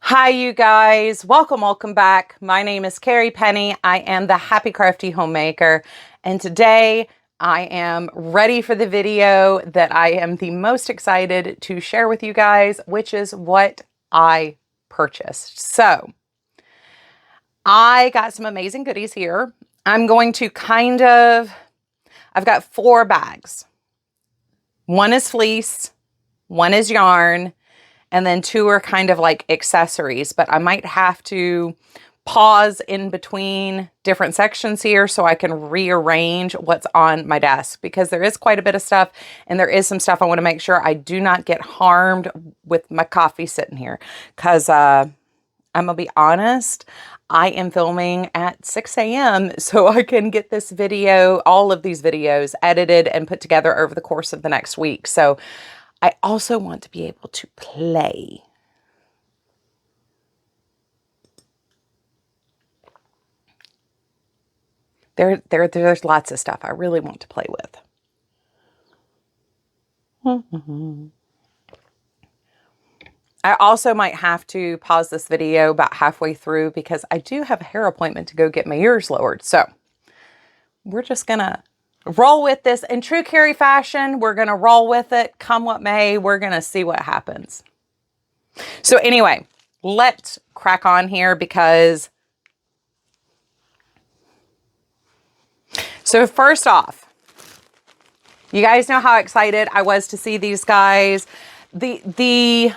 Hi, you guys. Welcome back. My name is Carrie Penny. I am the Happy Crafty Homemaker, and today I am ready for the video that I am the most excited to share with you guys, which is what I purchased. So, I got some amazing goodies here. I'm going to I've got 4 bags. One is fleece, one is yarn, and then 2 are kind of like accessories, but I might have to pause in between different sections here so I can rearrange what's on my desk, because there is quite a bit of stuff and there is some stuff I want to make sure I do not get harmed with my coffee sitting here. Because I'm going to be honest, I am filming at 6 a.m. so I can get this video, all of these videos edited and put together over the course of the next week. So I also want to be able to play. There's lots of stuff I really want to play with. I also might have to pause this video about halfway through because I do have a hair appointment to go get my ears lowered. So we're just gonna roll with this in true Carrie fashion. We're gonna roll with it, come what may. We're gonna see what happens. So anyway, let's crack on here because so first off, you guys know how excited I was to see these guys. The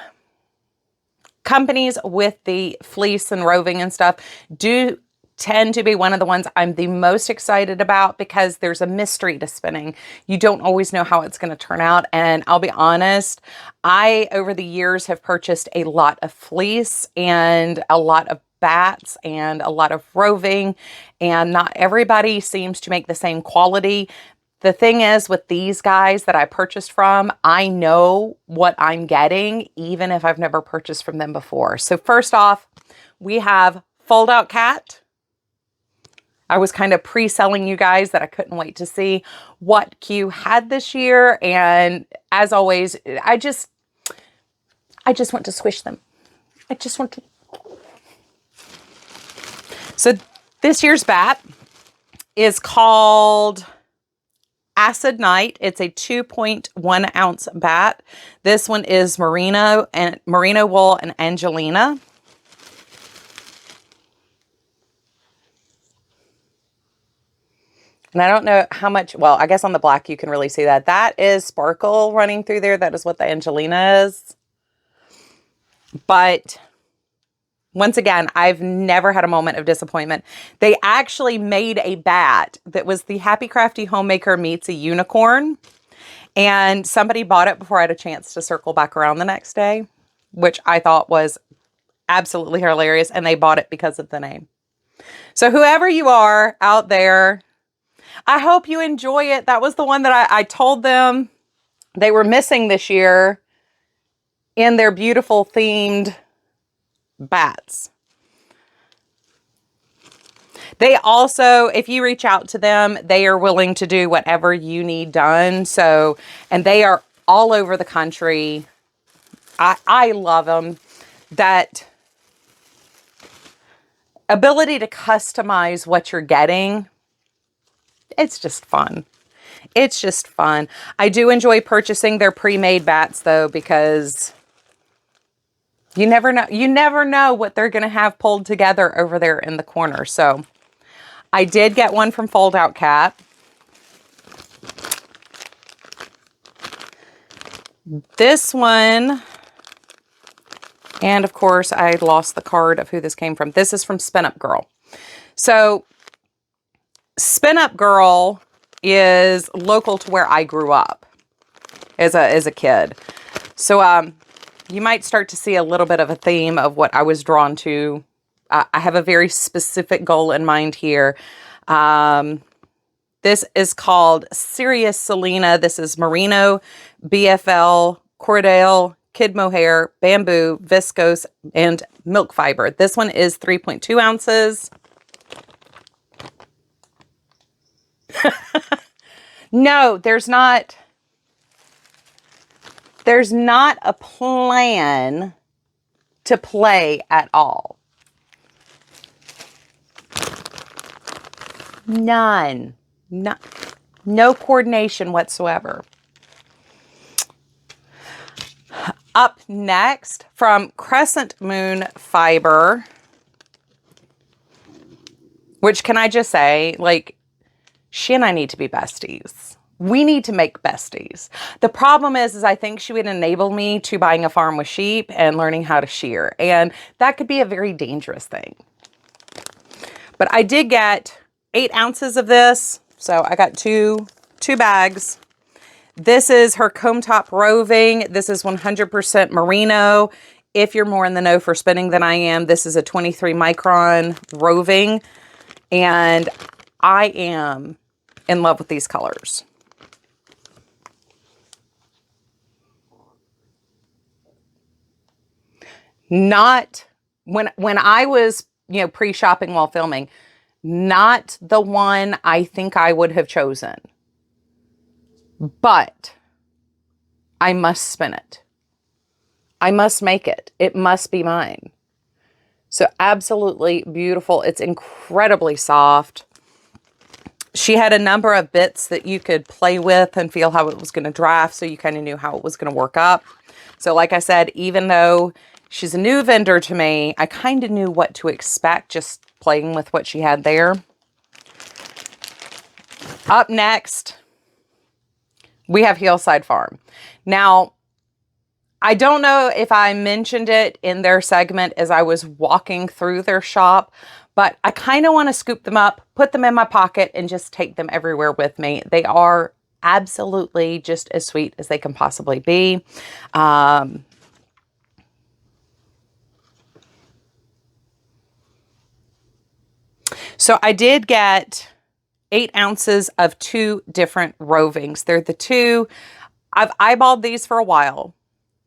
companies with the fleece and roving and stuff do tend to be one of the ones I'm the most excited about because there's a mystery to spinning. You don't always know how it's going to turn out. And I'll be honest, I, over the years, have purchased a lot of fleece and a lot of bats and a lot of roving, and not everybody seems to make the same quality. The thing is with these guys that I purchased from, I know what I'm getting, even if I've never purchased from them before. So first off, we have Fold Out Cat. I was kind of pre-selling you guys that I couldn't wait to see what Q had this year. And as always, I just want to squish them. I just want to. So this year's bat is called Acid Night. It's a 2.1 ounce bat. This one is Merino wool and Angelina. And I don't know how much, well, I guess on the black you can really see that. That is sparkle running through there. That is what the Angelina is. But once again, I've never had a moment of disappointment. They actually made a bat that was the Happy Crafty Homemaker meets a unicorn. And somebody bought it before I had a chance to circle back around the next day, which I thought was absolutely hilarious. And they bought it because of the name. So whoever you are out there, I hope you enjoy it. That was the one that I told them they were missing this year in their beautiful themed bats. They also, if you reach out to them, they are willing to do whatever you need done. So, and they are all over the country. I love them. That ability to customize what you're getting, it's just fun. It's just fun. I do enjoy purchasing their pre-made bats though, because you never know. You never know what they're going to have pulled together over there in the corner. So I did get one from Fold Out Cat. This one, and of course I lost the card of who this came from. This is from Spin Up Girl. So Spin Up Girl is local to where I grew up as a kid. So you might start to see a little bit of a theme of what I was drawn to. I have a very specific goal in mind here. This is called Serious Selena. This is Merino, BFL, Cordell, Kid Mohair, Bamboo, Viscose, and Milk Fiber. This one is 3.2 ounces. No, there's not a plan to play at all. None. No coordination whatsoever. Up next, from Crescent Moon Fiber, which, can I just say, like, she and I need to be besties. We need to make besties. The problem is I think she would enable me to buying a farm with sheep and learning how to shear. And that could be a very dangerous thing. But I did get 8 ounces of this. So I got two bags. This is her comb top roving. This is 100% merino. If you're more in the know for spinning than I am, this is a 23 micron roving. And I am in love with these colors. Not when I was, pre-shopping while filming, not the one I think I would have chosen. But I must spin it. I must make it. It must be mine. So absolutely beautiful. It's incredibly soft. She had a number of bits that you could play with and feel how it was going to draft, so you kind of knew how it was going to work up. So like I said, even though she's a new vendor to me, I kind of knew what to expect just playing with what she had there. Up next, we have Hillside Farm. Now, I don't know if I mentioned it in their segment as I was walking through their shop, but I kind of want to scoop them up, put them in my pocket, and just take them everywhere with me. They are absolutely just as sweet as they can possibly be. So I did get 8 ounces of 2 different rovings. They're the 2. I've eyeballed these for a while,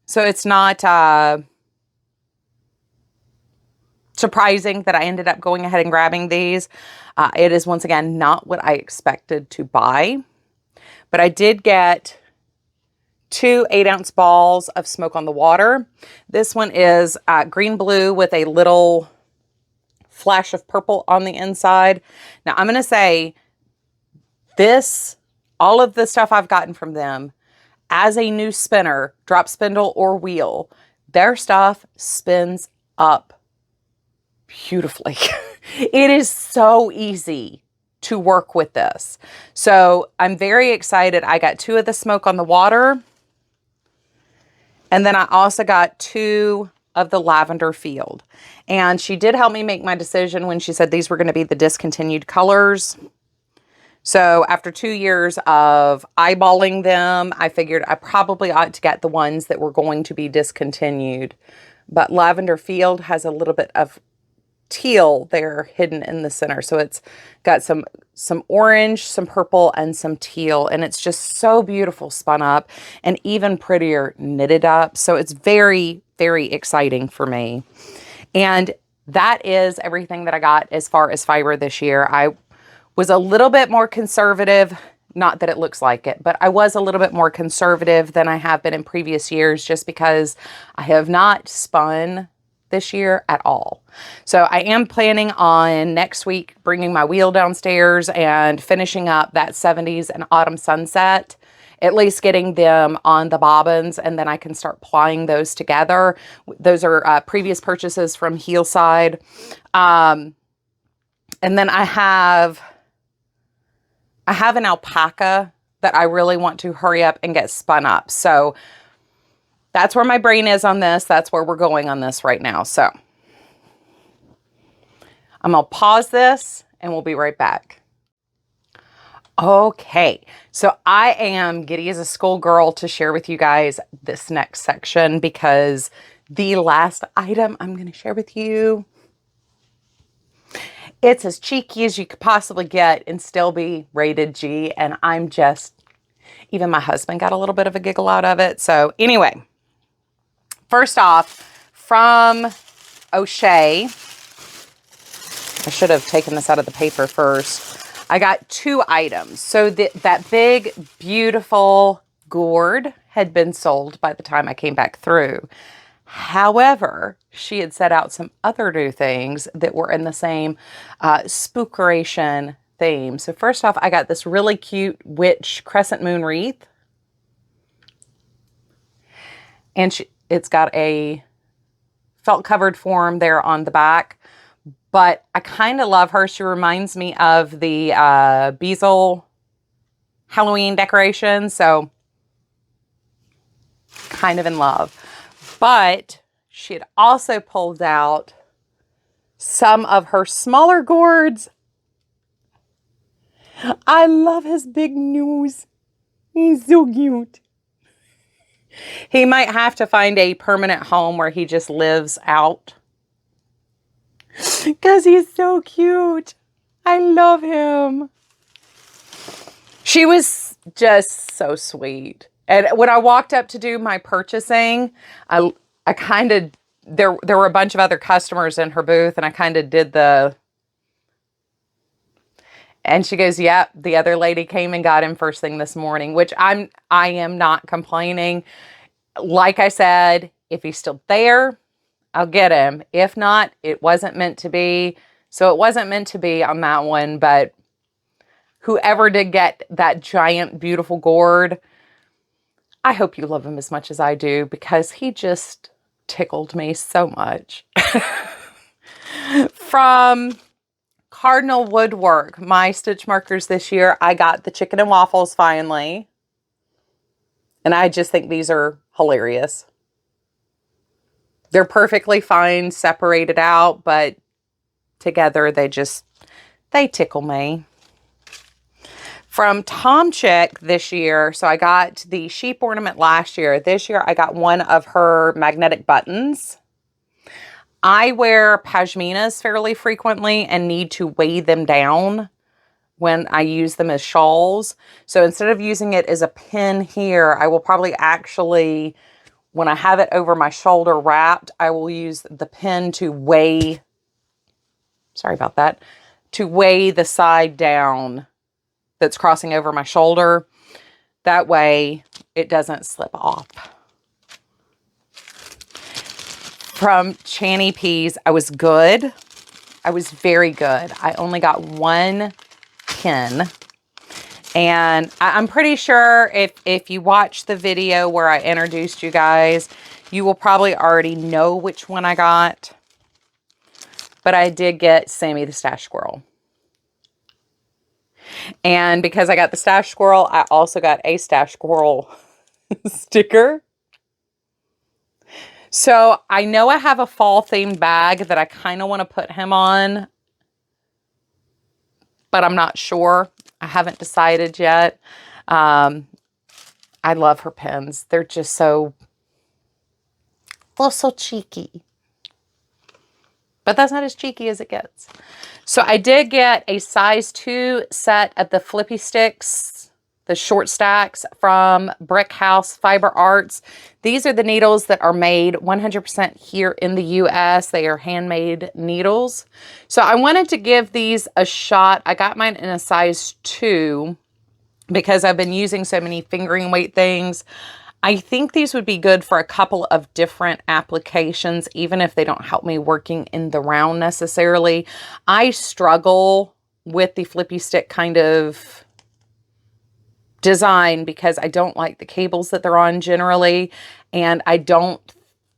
so it's not surprising that I ended up going ahead and grabbing these. It is, once again, not what I expected to buy, but I did get 2 8-ounce balls of Smoke on the Water. This one is green-blue with a little flash of purple on the inside. Now, I'm going to say all of the stuff I've gotten from them, as a new spinner, drop spindle or wheel, their stuff spins up beautifully. It is so easy to work with this. So I'm very excited. I got 2 of the Smoke on the Water. And then I also got 2 of the Lavender Field. And she did help me make my decision when she said these were going to be the discontinued colors. So after 2 years of eyeballing them, I figured I probably ought to get the ones that were going to be discontinued. But Lavender Field has a little bit of teal there hidden in the center. So it's got some orange, some purple, and some teal. And it's just so beautiful spun up and even prettier knitted up. So it's very, very exciting for me. And that is everything that I got as far as fiber this year. I was a little bit more conservative, not that it looks like it, but I was a little bit more conservative than I have been in previous years just because I have not spun this year at all. So I am planning on next week bringing my wheel downstairs and finishing up that 70s and Autumn Sunset, at least getting them on the bobbins, and then I can start plying those together. Those are previous purchases from Hillside. And then I have an alpaca that I really want to hurry up and get spun up. So that's where my brain is on this. That's where we're going on this right now. So I'm going to pause this and we'll be right back. Okay, so I am giddy as a schoolgirl to share with you guys this next section because the last item I'm going to share with you, it's as cheeky as you could possibly get and still be rated G. And I'm just, even my husband got a little bit of a giggle out of it. So anyway, first off, from O'Shea, I should have taken this out of the paper first. I got 2 items. So that big, beautiful gourd had been sold by the time I came back through. However, she had set out some other new things that were in the same spookeration theme. So first off, I got this really cute witch crescent moon wreath. And it's got a felt covered form there on the back. But I kind of love her. She reminds me of the Beazle Halloween decoration. So kind of in love. But she had also pulled out some of her smaller gourds. I love his big nose. He's so cute. He might have to find a permanent home where he just lives out. Because he's so cute. I love him. She was just so sweet. And when I walked up to do my purchasing, I kind of, there were a bunch of other customers in her booth, and I kind of did and she goes, yep, the other lady came and got him first thing this morning, which I am not complaining. Like I said, if he's still there, I'll get him. If not, it wasn't meant to be. So it wasn't meant to be on that one, but whoever did get that giant, beautiful gourd, I hope you love him as much as I do, because he just tickled me so much. From Cardinal Woodwork, my stitch markers this year, I got the chicken and waffles finally. And I just think these are hilarious. They're perfectly fine separated out, but together they tickle me. From Tom Chick this year, so I got the sheep ornament last year. This year I got one of her magnetic buttons. I wear pashminas fairly frequently and need to weigh them down when I use them as shawls. So instead of using it as a pin here, I will probably actually, when I have it over my shoulder wrapped, I will use the pin to weigh, sorry about that, to weigh the side down that's crossing over my shoulder. That way it doesn't slip off. From Channy Peas, I was good. I was very good. I only got one pin. And I'm pretty sure if you watch the video where I introduced you guys, you will probably already know which one I got. But I did get Sammy the Stash Squirrel. And because I got the Stash Squirrel, I also got a Stash Squirrel sticker. So I know I have a fall themed bag that I kind of want to put him on, but I'm not sure. I haven't decided yet. I love her pins. They're just so cheeky. But that's not as cheeky as it gets. So I did get a size 2 set of the flippy sticks, the short stacks from Brick House Fiber Arts. These are the needles that are made 100% here in the US. They are handmade needles. So I wanted to give these a shot. I got mine in a size 2 because I've been using so many fingering weight things. I think these would be good for a couple of different applications, even if they don't help me working in the round necessarily. I struggle with the flippy stick kind of design because I don't like the cables that they're on generally, and I don't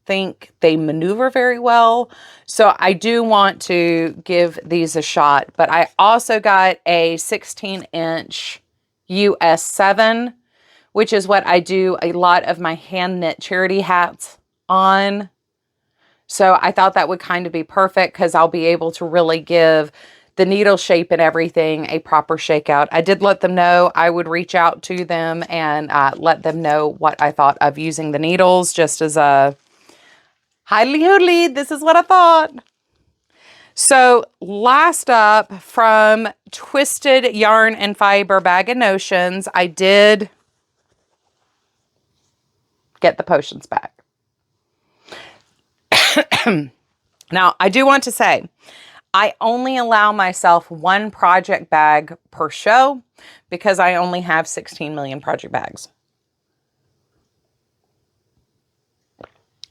think they maneuver very well. So I do want to give these a shot, but I also got a 16-inch US 7, which is what I do a lot of my hand knit charity hats on. So I thought that would kind of be perfect because I'll be able to really give the needle shape and everything a proper shakeout. I did let them know I would reach out to them and let them know what I thought of using the needles, just as a hidely hoodly, this is what I thought. So last up, from Twisted Yarn and Fiber Bag of Notions, I did get the potions back. Now, I do want to say, I only allow myself one project bag per show because I only have 16 million project bags.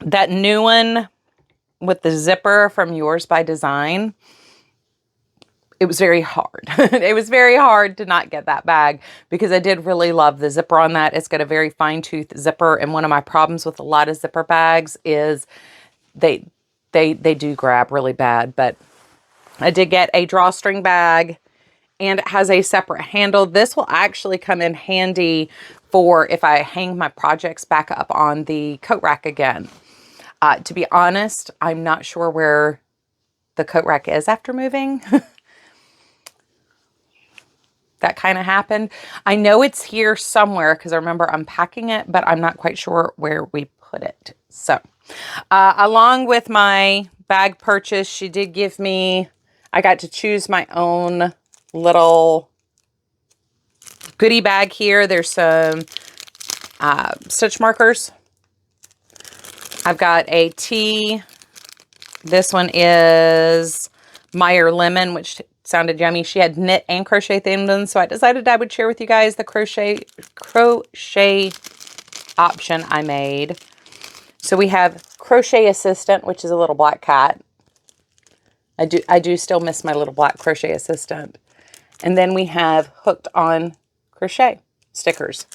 That new one with the zipper from Yours by Design, it was very hard. It was very hard to not get that bag because I did really love the zipper on that. It's got a very fine tooth zipper. And one of my problems with a lot of zipper bags is they do grab really bad. But I did get a drawstring bag, and it has a separate handle. This will actually come in handy for if I hang my projects back up on the coat rack again. To be honest, I'm not sure where the coat rack is after moving. That kind of happened. I know it's here somewhere because I remember unpacking it, but I'm not quite sure where we put it. So, along with my bag purchase, she did give me, I got to choose my own little goodie bag here. There's some stitch markers. I've got a tea. This one is Meyer Lemon, which sounded yummy. She had knit and crochet themed ones, so I decided I would share with you guys the crochet option I made. So we have Crochet Assistant, which is a little black cat. I do still miss my little black crochet assistant. And then we have Hooked on Crochet stickers.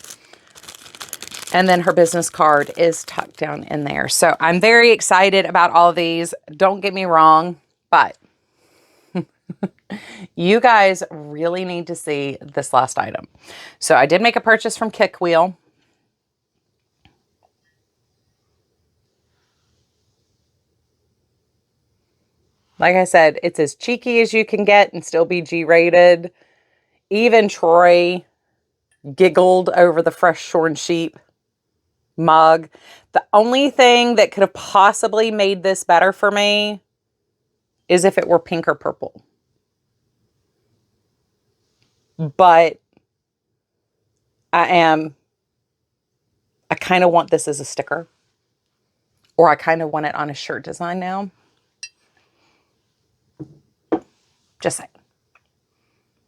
And then her business card is tucked down in there. So I'm very excited about all of these. Don't get me wrong, but you guys really need to see this last item. So I did make a purchase from Kick Wheel. Like I said, it's as cheeky as you can get and still be G-rated. Even Troy giggled over the Fresh Shorn Sheep mug. The only thing that could have possibly made this better for me is if it were pink or purple. But I kind of want this as a sticker. Or I kind of want it on a shirt design now. Just saying.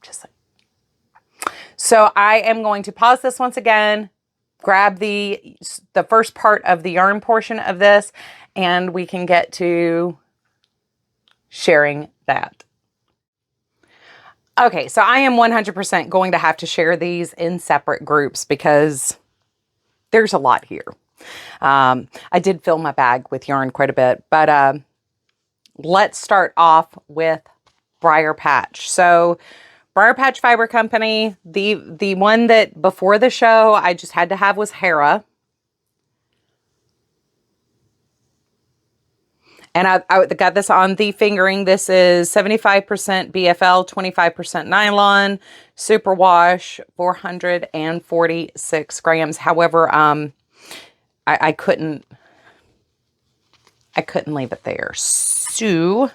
Just saying. So I am going to pause this once again, grab the first part of the yarn portion of this, and we can get to sharing that. Okay, so I am 100% going to have to share these in separate groups because there's a lot here. I did fill my bag with yarn quite a bit, but let's start off with Briar Patch. So Briar Patch Fiber Company, the one that before the show I just had to have was Hera. And I got this on the fingering. This is 75% BFL, 25% nylon, superwash, 446 grams. However, I couldn't leave it there. So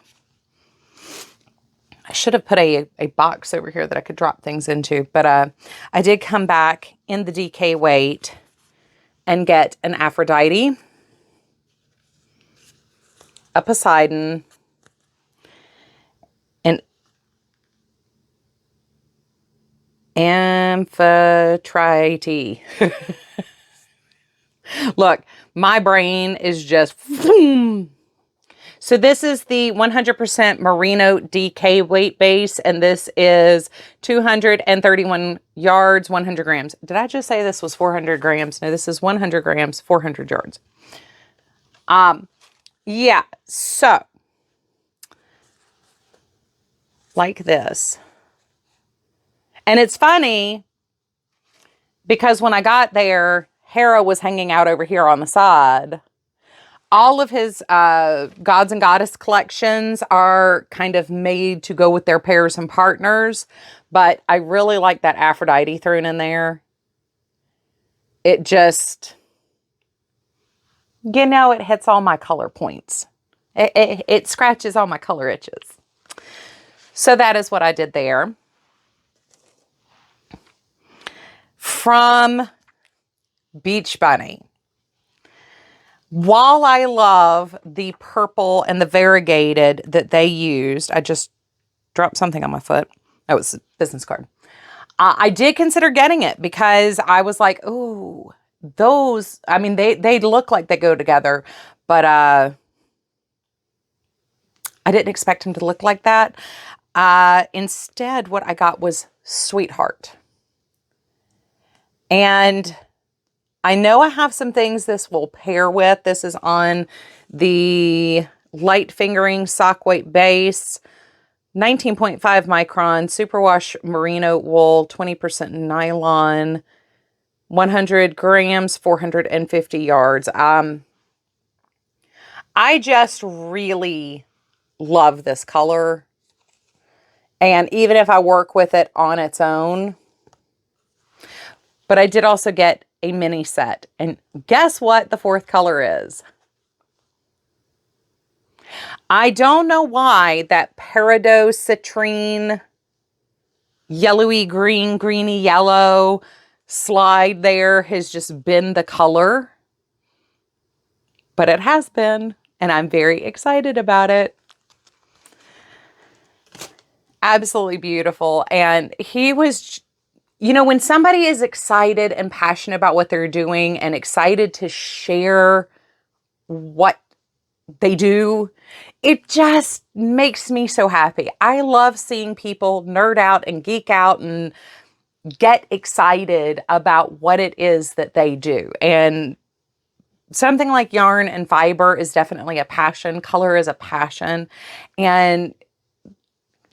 I should have put a box over here that I could drop things into, but I did come back in the DK weight and get an Aphrodite, a Poseidon, an Amphitrite. Look, my brain is just... So this is the 100% Merino DK weight base, and this is 231 yards, 100 grams. Did I just say this was 400 grams? No, this is 100 grams, 400 yards. Yeah, so like this. And it's funny because when I got there, Hera was hanging out over here on the side. All of his Gods and Goddess collections are kind of made to go with their pairs and partners. But I really like that Aphrodite thrown in there. It just, you know, it hits all my color points. It scratches all my color itches. So that is what I did there. From Beach Bunny. While I love the purple and the variegated that they used, I just dropped something on my foot. That was a business card. I did consider getting it because I was like, ooh, those, I mean, they look like they go together, but I didn't expect them to look like that. Instead, what I got was Sweetheart. And I know I have some things this will pair with. This is on the light fingering sock weight base, 19.5 micron, superwash merino wool, 20% nylon, 100 grams, 450 yards. I just really love this color. And even if I work with it on its own, but I did also get a mini set. And guess what the fourth color is? I don't know why that peridot citrine, yellowy green, greeny yellow slide there has just been the color, but it has been, and I'm very excited about it. Absolutely beautiful. And he was, you know, when somebody is excited and passionate about what they're doing and excited to share what they do, it just makes me so happy. I love seeing people nerd out and geek out and get excited about what it is that they do. And something like yarn and fiber is definitely a passion. Color is a passion. And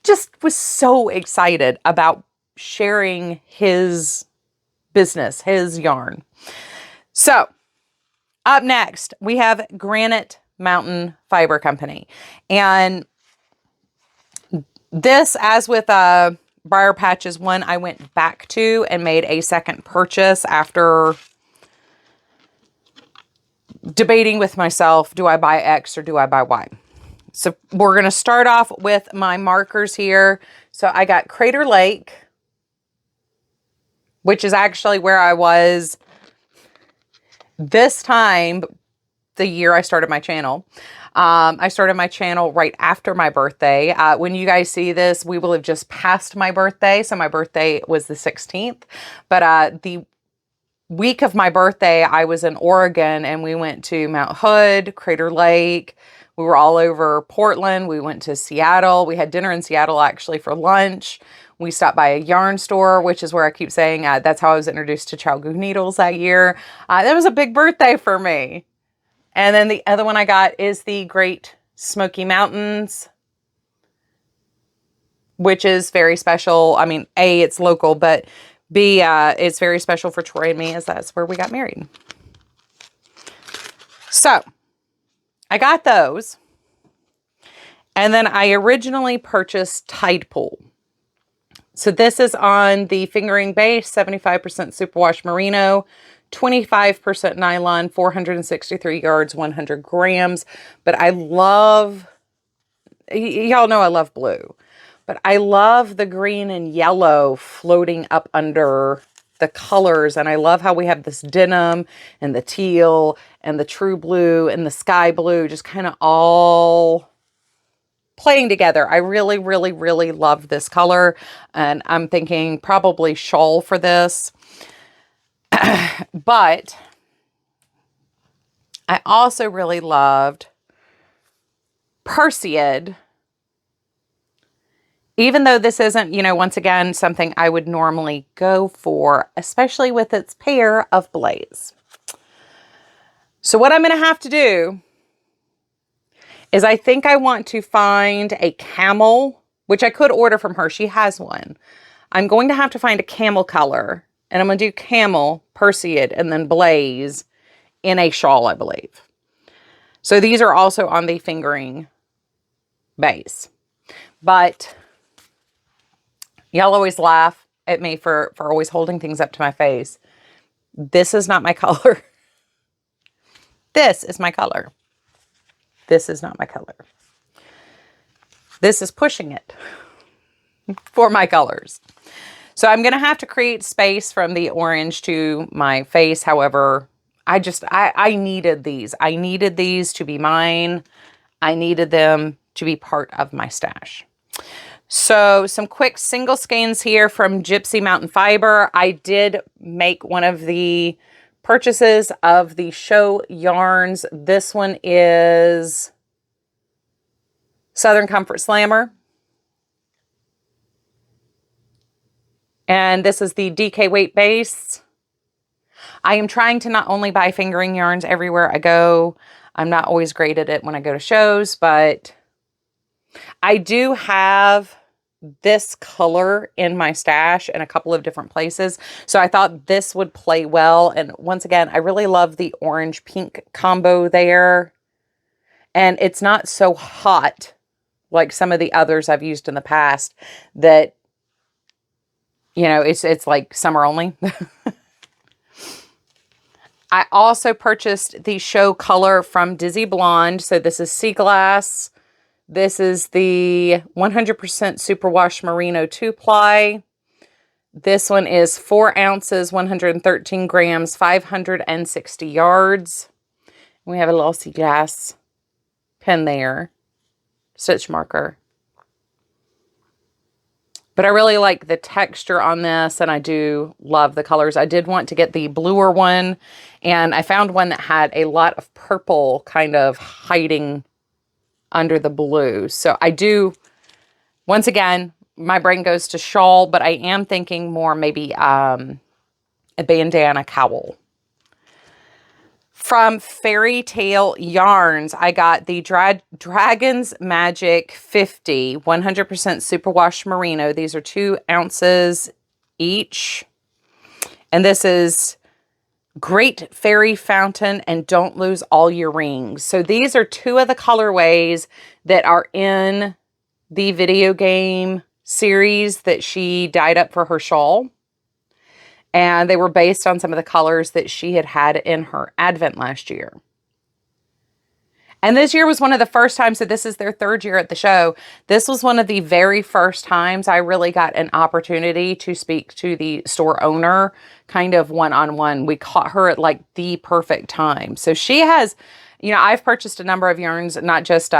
just was so excited about sharing his business, his yarn. So up next, we have Granite Mountain Fiber Company. And this, as with Briar Patches one, I went back to and made a second purchase after debating with myself, do I buy X or do I buy Y? So we're going to start off with my markers here. So I got Crater Lake, which is actually where I was this time, the year I started my channel. I started my channel right after my birthday. When you guys see this, we will have just passed my birthday. So my birthday was the 16th. But the week of my birthday, I was in Oregon and we went to Mount Hood, Crater Lake. We were all over Portland. We went to Seattle. We had dinner in Seattle actually for lunch. We stopped by a yarn store, which is where I keep saying that's how I was introduced to Chalgoo needles that year. That was a big birthday for me. And then the other one I got is the Great Smoky Mountains, which is very special. I mean, A, it's local, but B, it's very special for Troy and me, as that's where we got married. So I got those. And then I originally purchased Tide Pool. So this is on the fingering base, 75% superwash merino, 25% nylon, 463 yards, 100 grams. But I love, y'all know I love blue, but I love the green and yellow floating up under the colors. And I love how we have this denim and the teal and the true blue and the sky blue just kind of all playing together. I really, really, really love this color. And I'm thinking probably shawl for this. But I also really loved Perseid. Even though this isn't, you know, once again, something I would normally go for, especially with its pair of blaze. So what I'm going to have to do is I think I want to find a camel, which I could order from her. She has one. I'm going to have to find a camel color, and I'm going to do camel, Perseid, and then blaze in a shawl, I believe. So these are also on the fingering base. But y'all always laugh at me for always holding things up to my face. This is not my color. This is my color. This is not my color. This is pushing it for my colors. So I'm going to have to create space from the orange to my face. However, I needed these. I needed these to be mine. I needed them to be part of my stash. So some quick single skeins here from Gypsy Mountain Fiber. I did make one of the purchases of the show yarns. This one is Southern Comfort Slammer. And this is the DK weight base. I am trying to not only buy fingering yarns everywhere I go. I'm not always great at it when I go to shows, but I do have this color in my stash in a couple of different places. So I thought this would play well. And once again, I really love the orange pink combo there. And it's not so hot like some of the others I've used in the past that, you know, it's like summer only. I also purchased the show color from Dizzy Blonde. So this is Sea Glass. This is the 100% Superwash Merino 2-ply. This one is 4 ounces, 113 grams, 560 yards. We have a little sea glass pen there, stitch marker. But I really like the texture on this, and I do love the colors. I did want to get the bluer one, and I found one that had a lot of purple kind of hiding under the blue. So I do, once again, my brain goes to shawl, but I am thinking more maybe a bandana cowl. From Fairy Tale Yarns, I got the Dragon's Magic 50 100% Superwash Merino. These are 2 ounces each. And this is Great Fairy Fountain and Don't Lose All Your Rings. So these are 2 of the colorways that are in the video game series that she dyed up for her shawl. And they were based on some of the colors that she had in her advent last year. And this year was one of the first times, so this is their 3rd year at the show. This was one of the very first times I really got an opportunity to speak to the store owner kind of one-on-one. We caught her at like the perfect time. So she has, you know, I've purchased a number of yarns, not just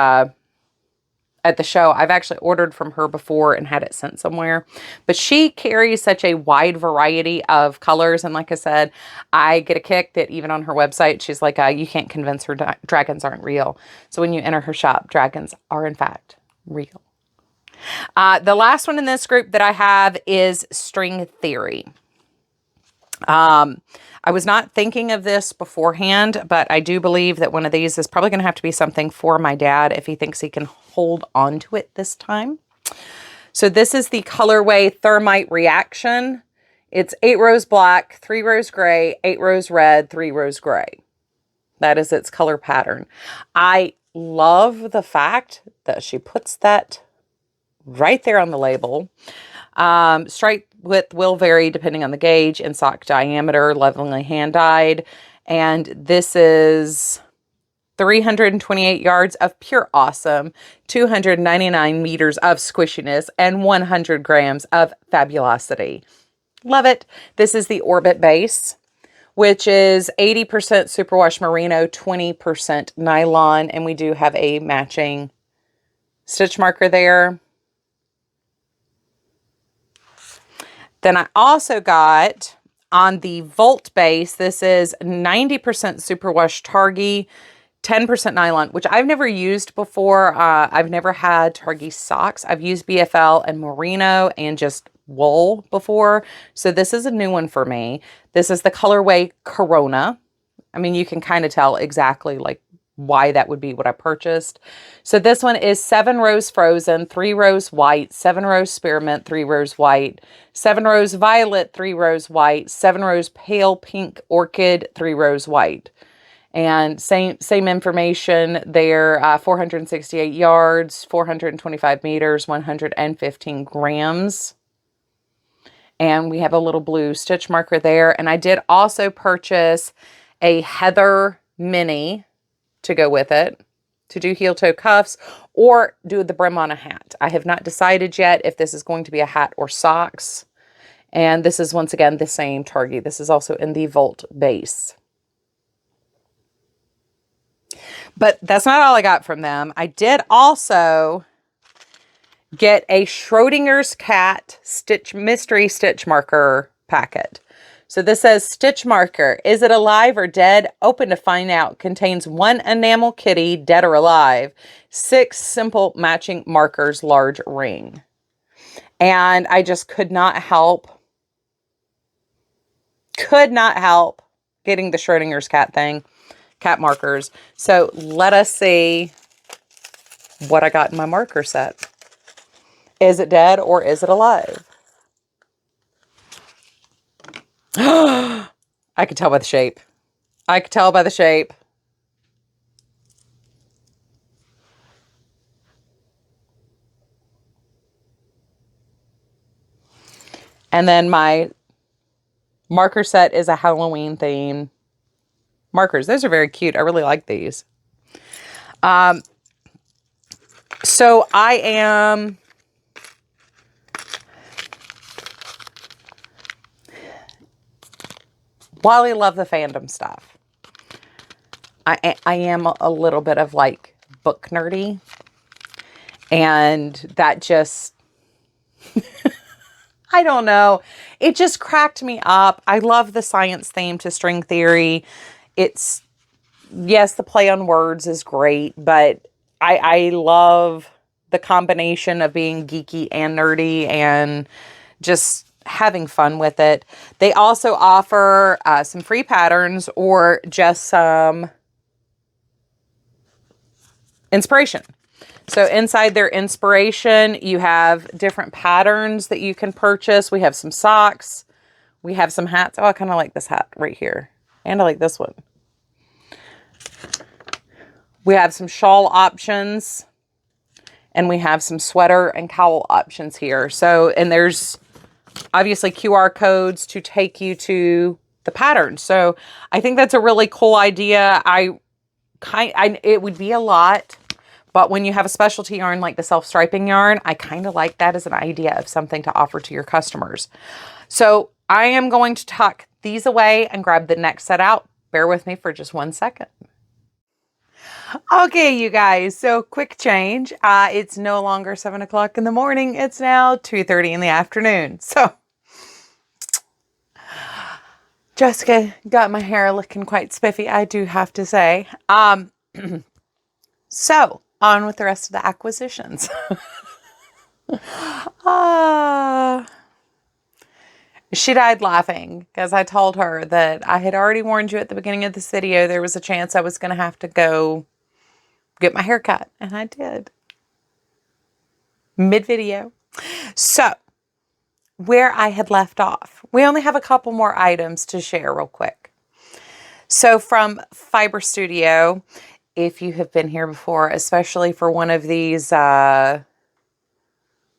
at the show. I've actually ordered from her before and had it sent somewhere. But she carries such a wide variety of colors. And like I said, I get a kick that even on her website, she's like, you can't convince her dragons aren't real. So when you enter her shop, dragons are in fact real. The last one in this group that I have is String Theory. I was not thinking of this beforehand, but I do believe that one of these is probably going to have to be something for my dad if he thinks he can hold on to it this time. So this is the colorway Thermite Reaction. It's 8 rose black, 3 rose gray, 8 rose red, 3 rose gray. That is its color pattern. I love the fact that she puts that right there on the label. Stripe width will vary depending on the gauge and sock diameter, lovingly hand dyed. And this is 328 yards of pure awesome, 299 meters of squishiness, and 100 grams of fabulosity. Love it. This is the Orbit base, which is 80% superwash merino, 20% nylon, and we do have a matching stitch marker there. Then I also got on the Volt base, this is 90% superwash Targhee, 10% nylon, which I've never used before. I've never had Targhee socks. I've used BFL and Merino and just wool before. So this is a new one for me. This is the colorway Corona. I mean, you can kind of tell exactly like why that would be what I purchased. So this one is 7 rose frozen, 3 rose white, 7 rose spearmint, 3 rose white, 7 rose violet, 3 rose white, 7 rose pale pink orchid, 3 rose white. And same information there, 468 yards, 425 meters, 115 grams. And we have a little blue stitch marker there. And I did also purchase a Heather Mini to go with it, to do heel toe cuffs or do the brim on a hat. I have not decided yet if this is going to be a hat or socks. And this is once again the same Targhee. This is also in the Volt base. But that's not all I got from them. I did also get a Schrodinger's Cat mystery stitch marker packet. So this says stitch marker. Is it alive or dead? Open to find out. Contains 1 enamel kitty, dead or alive. 6 simple matching markers, large ring. And I just could not help getting the Schrodinger's cat thing, cat markers. So let us see what I got in my marker set. Is it dead or is it alive? I could tell by the shape. I could tell by the shape. And then my marker set is a Halloween theme. Markers. Those are very cute. I really like these. So I am... While I love the fandom stuff, I am a little bit of like book nerdy. And that just, I don't know. It just cracked me up. I love the science theme to string theory. It's, yes, the play on words is great, but I love the combination of being geeky and nerdy and just having fun with it. They also offer some free patterns or just some inspiration. So inside their inspiration, you have different patterns that you can purchase. We have some socks. We have some hats. Oh, I kind of like this hat right here. And I like this one. We have some shawl options. And we have some sweater and cowl options here. So, and there's obviously QR codes to take you to the pattern. So I think that's a really cool idea. It would be a lot, but when you have a specialty yarn like the self-striping yarn, I kind of like that as an idea of something to offer to your customers. So I am going to tuck these away and grab the next set out. Bear with me for just 1 second. Okay, you guys, so quick change. It's no longer 7 o'clock in the morning. It's now 2:30 in the afternoon. So Jessica got my hair looking quite spiffy, I do have to say. So on with the rest of the acquisitions. She died laughing because I told her that I had already warned you at the beginning of this video there was a chance I was going to have to go get my hair cut, and I did. Mid-video. So, where I had left off. We only have a couple more items to share real quick. So, from Fiber Studio, if you have been here before, especially for one of these Southern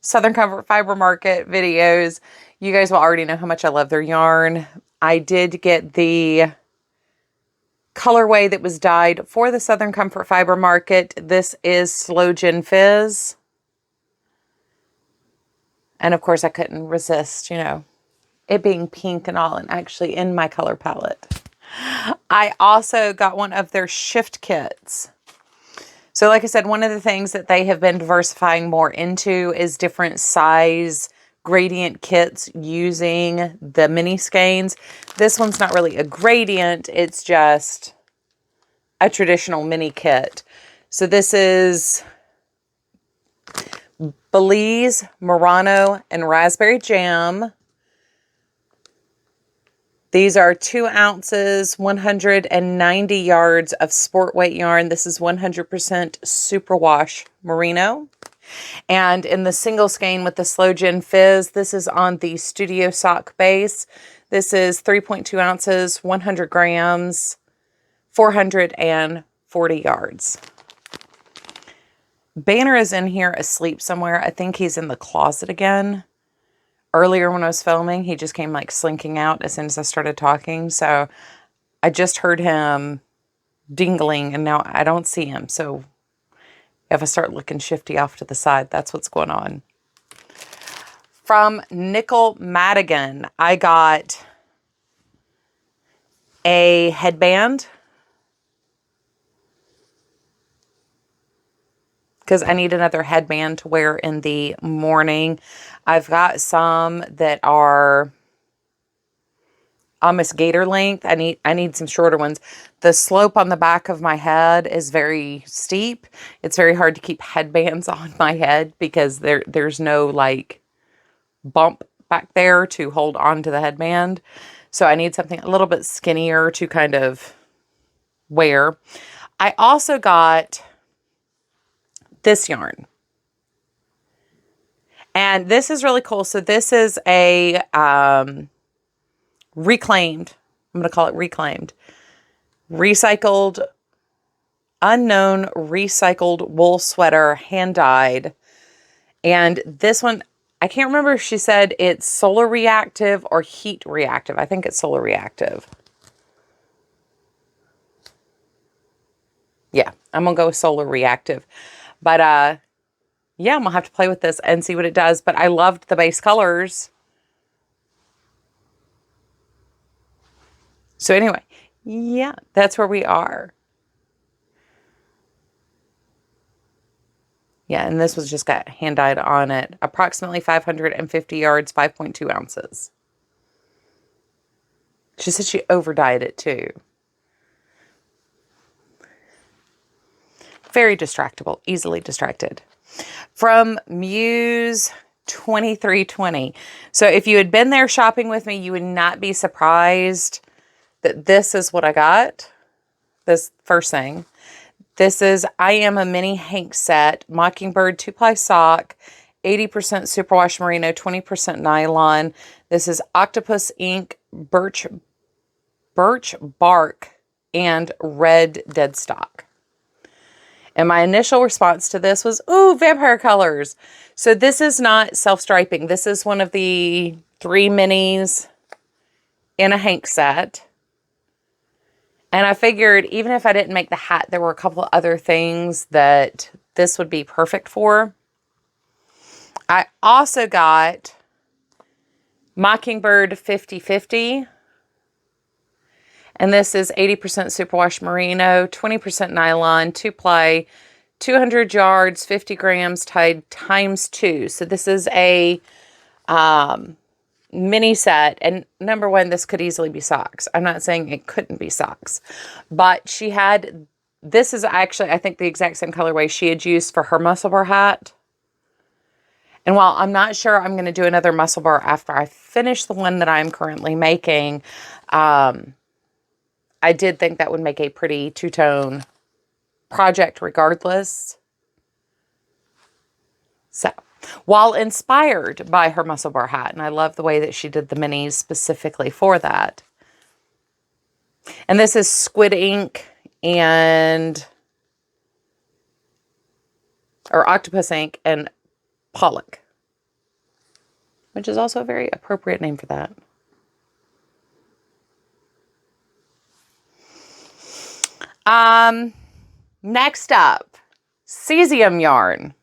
Comfort Fiber Market videos, you guys will already know how much I love their yarn. I did get the colorway that was dyed for the Southern Comfort Fiber Market. This is Slow Gin Fizz. And of course I couldn't resist, you know, it being pink and all, and actually in my color palette. I also got one of their shift kits. So like I said, one of the things that they have been diversifying more into is different size gradient kits using the mini skeins. This one's not really a gradient, it's just a traditional mini kit. So this is Belize, Merino, and Raspberry Jam. These are 2 ounces, 190 yards of sport weight yarn. This is 100% superwash merino. And in the single skein with the Slow Gin Fizz, this is on the Studio Sock base. This is 3.2 ounces, 100 grams, 440 yards. Banner is in here asleep somewhere. I think he's in the closet again. Earlier when I was filming, he just came like slinking out as soon as I started talking. So I just heard him dingling and now I don't see him. So if I start looking shifty off to the side, that's what's going on. From Nickel Madigan, I got a headband because I need another headband to wear in the morning. I've got some that are almost gator length. I need some shorter ones. The slope on the back of my head is very steep. It's very hard to keep headbands on my head because there's no like bump back there to hold on to the headband. So I need something a little bit skinnier to kind of wear. I also got this yarn. And this is really cool. So this is a reclaimed, I'm going to call it reclaimed, recycled, unknown recycled wool sweater, hand dyed. And this one, I can't remember if she said it's solar reactive or heat reactive. I think it's solar reactive. Yeah, I'm going to go with solar reactive. But yeah, I'm going to have to play with this and see what it does. But I loved the base colors. So anyway, yeah, that's where we are. Yeah, and this was just got hand dyed on it. Approximately 550 yards, 5.2 ounces. She said she over dyed it too. Very distractible, easily distracted. From Muse 2320. So if you had been there shopping with me, you would not be surprised that this is what I got. This first thing. This is I Am a Mini Hank Set, Mockingbird 2-ply sock, 80% superwash merino, 20% nylon. This is octopus ink, birch bark, and red deadstock. And my initial response to this was, ooh, vampire colors. So this is not self-striping. This is one of the 3 minis in a Hank set. And I figured even if I didn't make the hat, there were a couple of other things that this would be perfect for. I also got Mockingbird 50/50. And this is 80% superwash merino, 20% nylon, 2-ply, 200 yards, 50 grams tied ×2. So this is a mini set. And number one, this could easily be socks. I'm not saying it couldn't be socks. But she had, this is actually, I think, the exact same colorway she had used for her muscle bar hat. And while I'm not sure I'm going to do another muscle bar after I finish the one that I'm currently making, I did think that would make a pretty two-tone project regardless. So, while inspired by her muscle bar hat, and I love the way that she did the minis specifically for that. And this is squid ink or octopus ink and pollock, which is also a very appropriate name for that. Next up, Cesium yarn.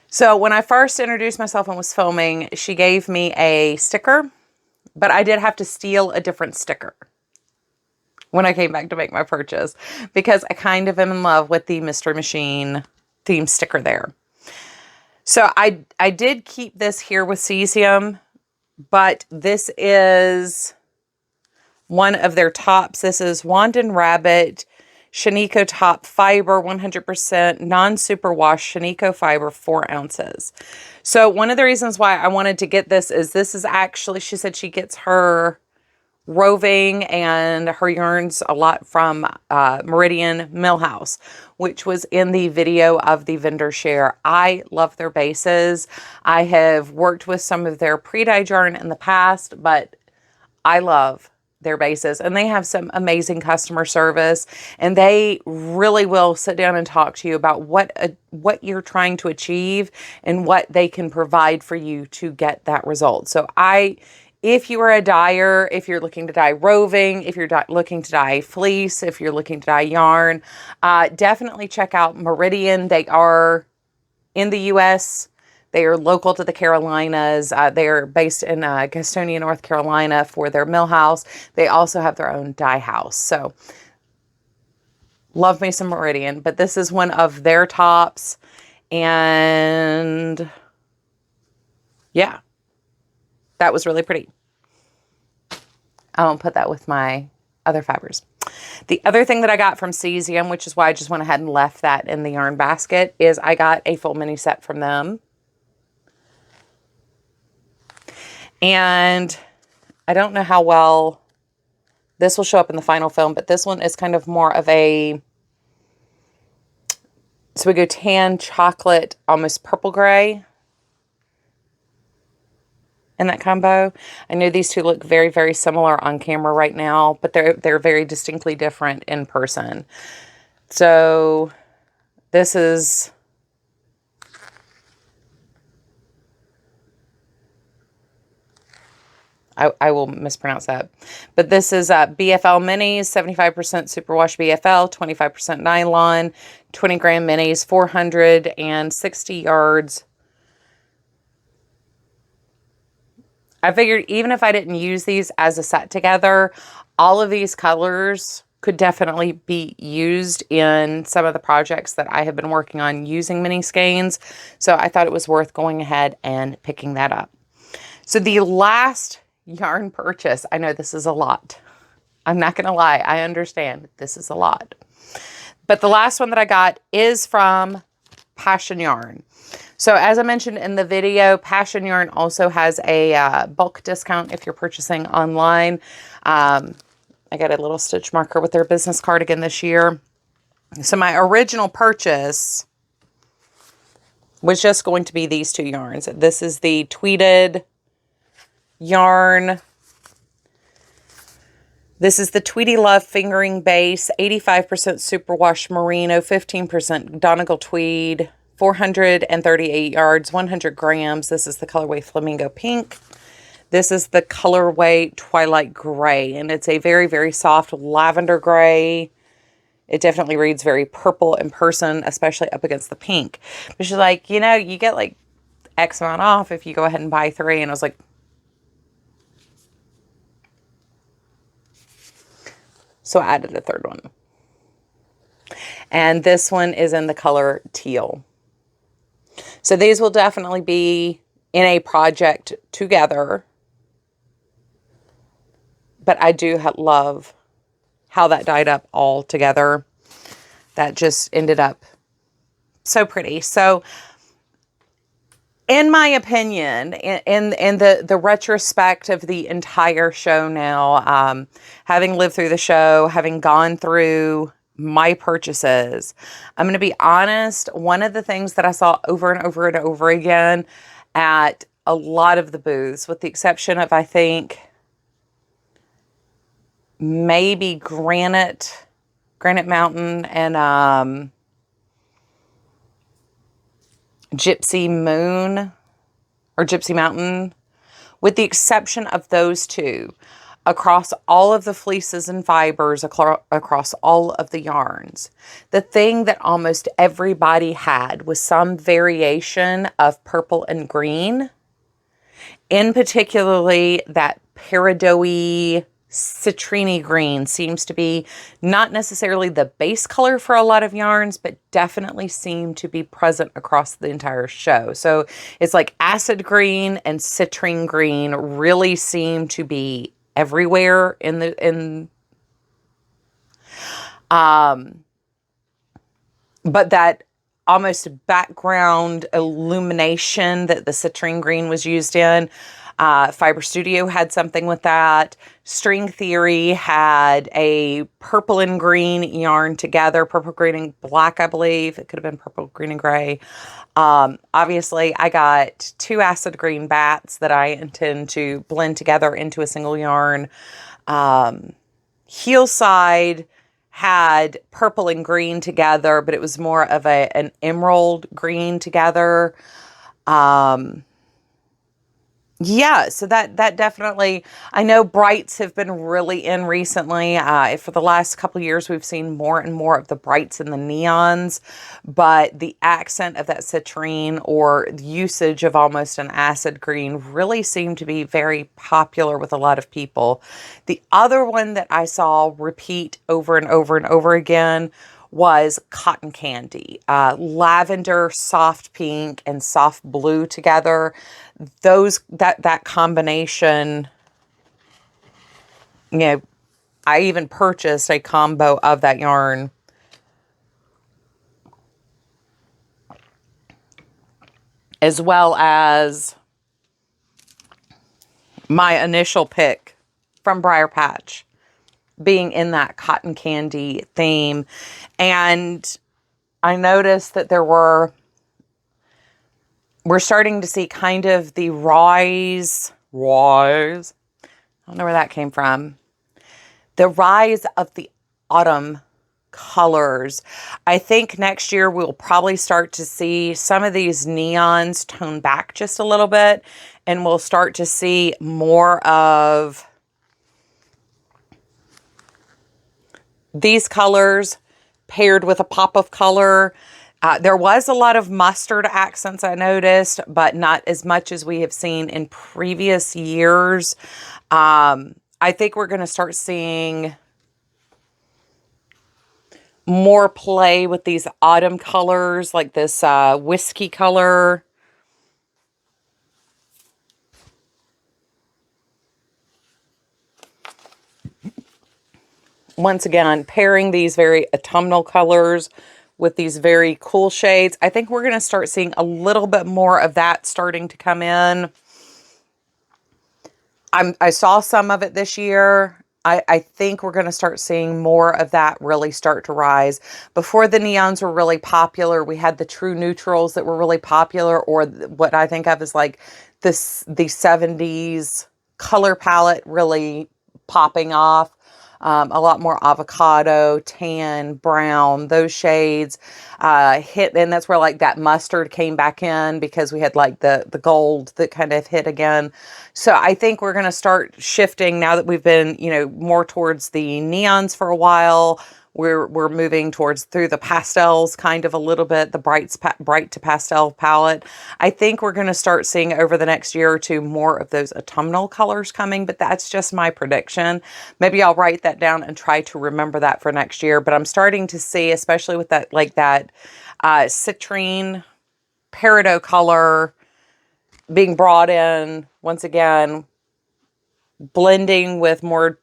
So when I first introduced myself and was filming, she gave me a sticker, but I did have to steal a different sticker when I came back to make my purchase because I kind of am in love with the Mystery Machine theme sticker there. So I did keep this here with Cesium, but this is one of their tops. This is Wand and Rabbit Shiniko top fiber, 100% non-superwash Shiniko fiber, 4 ounces. So one of the reasons why I wanted to get this is actually, she said she gets her roving and her yarns a lot from Meridian Millhouse, which was in the video of the vendor share. I love their bases. I have worked with some of their pre-dyed yarn in the past, but I love their bases, and they have some amazing customer service, and they really will sit down and talk to you about what you're trying to achieve and what they can provide for you to get that result. So if you are a dyer, if you're looking to dye roving, if you're looking to dye fleece, if you're looking to dye yarn, definitely check out Meridian. They are in the U.S., they are local to the Carolinas. They are based in Gastonia, North Carolina for their mill house. They also have their own dye house. So, love me some Meridian. But this is one of their tops. And, yeah, that was really pretty. I won't put that with my other fibers. The other thing that I got from Cesium, which is why I just went ahead and left that in the yarn basket, is I got a full mini set from them. And I don't know how well this will show up in the final film, but this one is kind of more of a, so we go tan, chocolate, almost purple gray in that combo. I know these two look very, very similar on camera right now, but they're very distinctly different in person. So this is, I will mispronounce that, but this is BFL minis, 75% superwash BFL, 25% nylon, 20 gram minis, 460 yards. I figured even if I didn't use these as a set together, all of these colors could definitely be used in some of the projects that I have been working on using mini skeins. So I thought it was worth going ahead and picking that up. So the last yarn purchase, I know this is a lot. I'm not going to lie. I understand this is a lot. But the last one that I got is from Passion Yarn. So as I mentioned in the video, Passion Yarn also has a bulk discount if you're purchasing online. I got a little stitch marker with their business card again this year. So my original purchase was just going to be these two yarns. This is the tweeted yarn. This is the Tweety Love Fingering Base, 85% superwash merino, 15% Donegal tweed, 438 yards, 100 grams. This is the colorway Flamingo Pink. This is the colorway Twilight Gray, and it's a very, very soft lavender gray. It definitely reads very purple in person, especially up against the pink. But she's like, you know, you get like X amount off if you go ahead and buy 3. And I was like, so I added a 3rd one. And this one is in the color teal. So these will definitely be in a project together. But I do love how that dyed up all together. That just ended up so pretty. So in my opinion, in the retrospect of the entire show now, having lived through the show, having gone through my purchases, I'm going to be honest, one of the things that I saw over and over and over again at a lot of the booths, with the exception of, I think, maybe Granite Mountain and Gypsy Moon or Gypsy Mountain, with the exception of those two, across all of the fleeces and fibers, across all of the yarns, the thing that almost everybody had was some variation of purple and green, in particularly that peridot-y citrine green seems to be not necessarily the base color for a lot of yarns, but definitely seem to be present across the entire show. So it's like acid green and citrine green really seem to be everywhere but that almost background illumination that the citrine green was used in, Fiber Studio had something with that. String Theory had a purple and green yarn together, purple, green, and black, I believe. It could have been purple, green, and gray. Obviously, I got 2 acid green bats that I intend to blend together into a single yarn. Heelside had purple and green together, but it was more of an emerald green together. Yeah, so that definitely, I know brights have been really in recently. For the last couple of years, we've seen more and more of the brights and the neons, but the accent of that citrine or the usage of almost an acid green really seemed to be very popular with a lot of people. The other one that I saw repeat over and over and over again was Cotton Candy. Lavender, soft pink, and soft blue together. That combination you know, I even purchased a combo of that yarn. As well as my initial pick from Briar Patch, being in that cotton candy theme. And I noticed that we're starting to see kind of the rise, I don't know where that came from. The rise of the autumn colors. I think next year we'll probably start to see some of these neons tone back just a little bit, and we'll start to see more of these colors paired with a pop of color. There was a lot of mustard accents I noticed, but not as much as we have seen in previous years. I think we're going to start seeing more play with these autumn colors, like this whiskey color. Once again, pairing these very autumnal colors with these very cool shades. I think we're going to start seeing a little bit more of that starting to come in. I saw some of it this year. I think we're going to start seeing more of that really start to rise. Before the neons were really popular, we had the true neutrals that were really popular, or what I think of as like the 70s color palette really popping off. A lot more avocado, tan, brown, those shades hit. And that's where like that mustard came back in, because we had like the gold that kind of hit again. So I think we're going to start shifting now that we've been, you know, more towards the neons for a while. We're moving through the pastels kind of a little bit, the bright to pastel palette. I think we're going to start seeing over the next year or two more of those autumnal colors coming, but that's just my prediction. Maybe I'll write that down and try to remember that for next year. But I'm starting to see, especially with that, like that citrine peridot color being brought in once again, blending with more,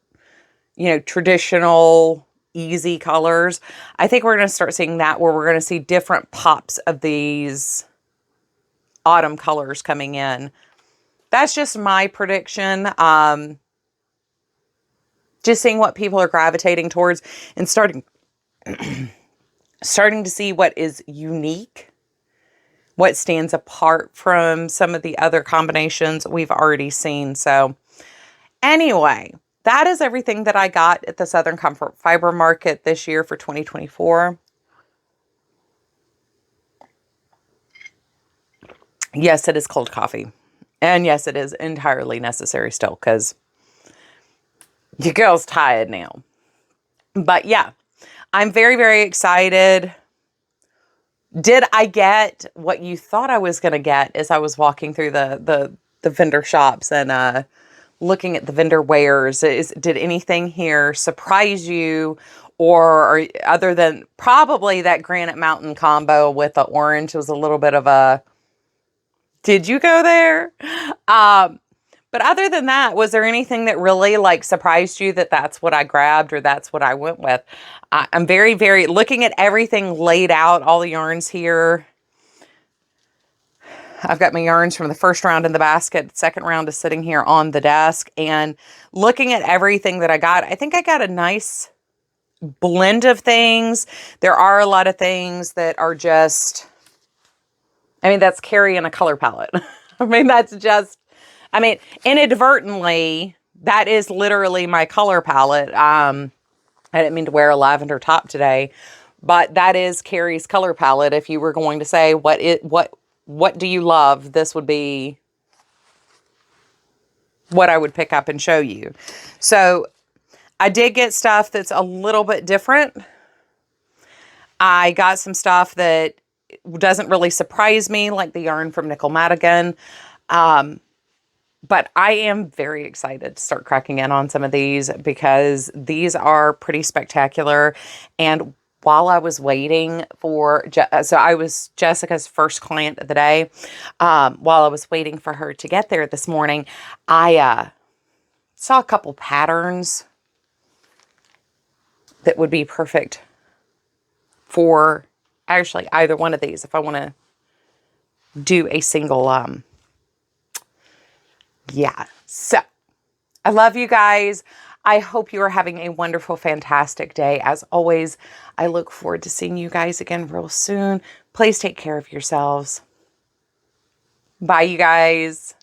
you know, traditional easy colors. I think we're going to start seeing that, where we're going to see different pops of these autumn colors coming in. That's just my prediction. Just seeing what people are gravitating towards and starting to see what is unique, what stands apart from some of the other combinations we've already seen. So anyway, that is everything that I got at the Southern Comfort Fiber Market this year for 2024. Yes, it is cold coffee. And yes, it is entirely necessary still, because your girl's tired now. But yeah, I'm very, very excited. Did I get what you thought I was going to get as I was walking through the vendor shops and looking at the vendor wares? Did anything here surprise you, or other than probably that Granite Mountain combo with the orange was a little bit of a, did you go there? But other than that, was there anything that really like surprised you that that's what I grabbed or that's what I went with? I'm very, very looking at everything laid out, all the yarns here. I've got my yarns from the first round in the basket. Second round is sitting here on the desk, and looking at everything that I got, I think I got a nice blend of things. There are a lot of things that are just, I mean, that's Carrie in a color palette. I mean, that's just, I mean, inadvertently, that is literally my color palette. I didn't mean to wear a lavender top today, but that is Carrie's color palette. If you were going to say what do you love, this would be what I would pick up and show you. So I did get stuff that's a little bit different. I got some stuff that doesn't really surprise me, like the yarn from Nickel Madigan. But I am very excited to start cracking in on some of these, because these are pretty spectacular. And while I was waiting for, so I was Jessica's first client of the day. While I was waiting for her to get there this morning, I saw a couple patterns that would be perfect for actually either one of these if I want to do a single, yeah. So I love you guys. I hope you are having a wonderful, fantastic day. As always, I look forward to seeing you guys again real soon. Please take care of yourselves. Bye, you guys.